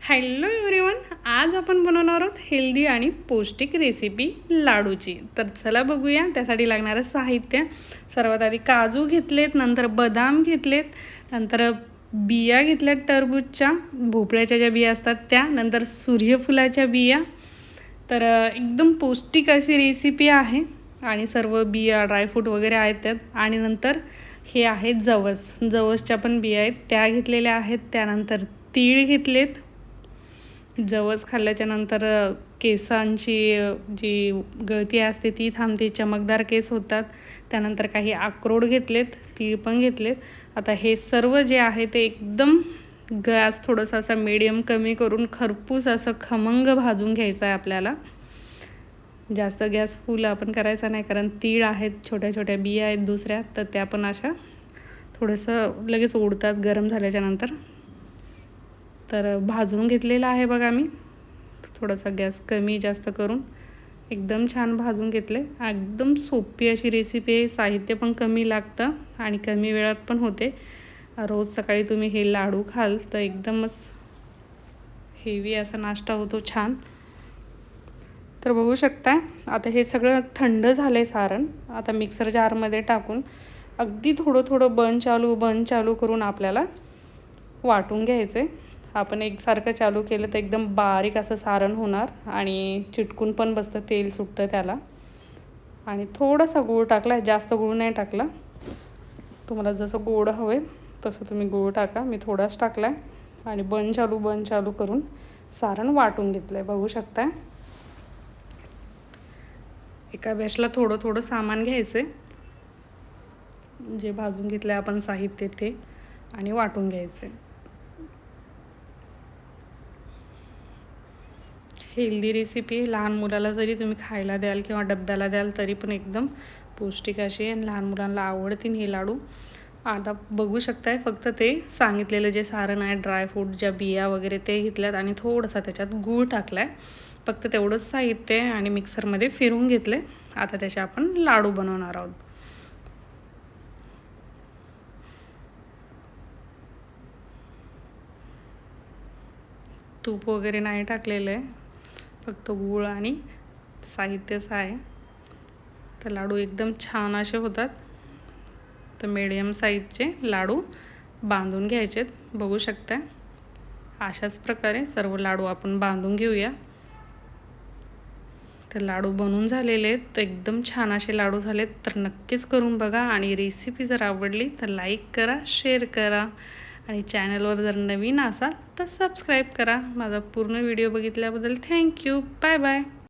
Hello everyone, आज आपण बनवणार आहोत हेल्दी आणि पौष्टिक रेसिपी लाडूची. तर चला बघूया त्यासाठी लागणारं साहित्य. सर्वात आधी काजू घेतलेत, नंतर बदाम घेतलेत, नंतर बिया घेतल्यात टरबूजच्या, भोपळ्याच्या ज्या बिया असतात त्या, नंतर सूर्यफुलाच्या बिया. तर एकदम पौष्टिक अशी रेसिपी आहे आणि सर्व बिया ड्रायफ्रूट वगैरे आहेत त्यात. आणि नंतर हे आहेत जवसच्या पण बिया आहेत त्या घेतलेल्या आहेत. त्यानंतर तीळ घेतलेत. जवस खाल्ल्याच्या नंतर केसांची जी गळती असते ती थांबते, चमकदार केस होतात. त्यानंतर काही अक्रोड घेतलेत, तीळ पण घेतलेत. आता हे सर्व जे आहे ते एकदम गॅस थोडंसं असं मीडियम कमी करून खरपूस असं खमंग भाजून घ्यायचं आहे आपल्याला. जास्त गॅस फुल आपण करायचा नाही, कारण तीळ आहेत, छोट्या छोट्या बिया आहेत दुसऱ्या, तर त्या पण अशा थोडंसं लगेच उडतात गरम झाल्याच्या नंतर. तर भाजून घेतलेलं आहे बघा मी, थोडासा गॅस कमी जास्त करून एकदम छान भाजून घेतले. एकदम सोपी अशी रेसिपी आहे, साहित्य पण कमी लागतं आणि कमी वेळात पण होते. रोज सकाळी तुम्ही हे लाडू खाल तर एकदमच हेवी असा नाश्ता होतो छान. तर बघू शकता आता हे सगळं थंड झालं आहे सारण. आता मिक्सर जारमध्ये टाकून अगदी थोडं थोडं बंद चालू करून आपल्याला वाटून घ्यायचं आहे. आपण एकसारखं चालू केलं तर एकदम बारीक असं सारण होणार आणि चिटकून पण बसतं, तेल सुटतं त्याला. आणि थोडासा गूळ टाकला, जास्त गूळ नाही टाकला. तुम्हाला जसं गोड हवं आहे तसं तुम्ही गूळ टाका. मी थोडाच टाकला आहे आणि बंद चालू करून सारण वाटून घेतलं आहे. बघू शकता एका बॅचला थोडं थोडं सामान घ्यायचं आहे, जे भाजून घेतलं आहे आपण साहित्य ते, आणि वाटून घ्यायचं आहे. हेल्दी रेसिपी, लहान मुलाला जरी तुम्ही खायला द्याल किंवा डब्याला द्याल तरी पण एकदम पौष्टिक अशी, आणि लहान मुलांना आवडतील हे लाडू. आता बघू शकताय फक्त ते सांगितलेलं जे सारण आहे, ड्रायफ्रूट ज्या बिया वगैरे ते घेतल्यात आणि थोडासा त्याच्यात गूळ टाकला आहे. फक्त तेवढंच साहित्य आहे आणि मिक्सरमध्ये फिरवून घेतले. आता त्याचे आपण लाडू बनवणार आहोत. तूप वगैरे नाही टाकलेलं आहे, फक्त गूळ आणि साहित्यच आहे. तर लाडू एकदम छान असे होतात. तर मीडियम साईजचे लाडू बांधून घ्यायचेत. बघू शकता अशाच प्रकारे सर्व लाडू आपण बांधून घेऊया. तर लाडू बनवून झालेले आहेत, तर एकदम छान असे लाडू झालेत. तर नक्कीच करून बघा आणि रेसिपी जर आवडली तर लाईक करा, शेअर करा आणि चॅनलवर जर नवीन असाल तर सबस्क्राईब करा. माझा पूर्ण व्हिडिओ बघितल्याबद्दल थँक्यू. Bye bye.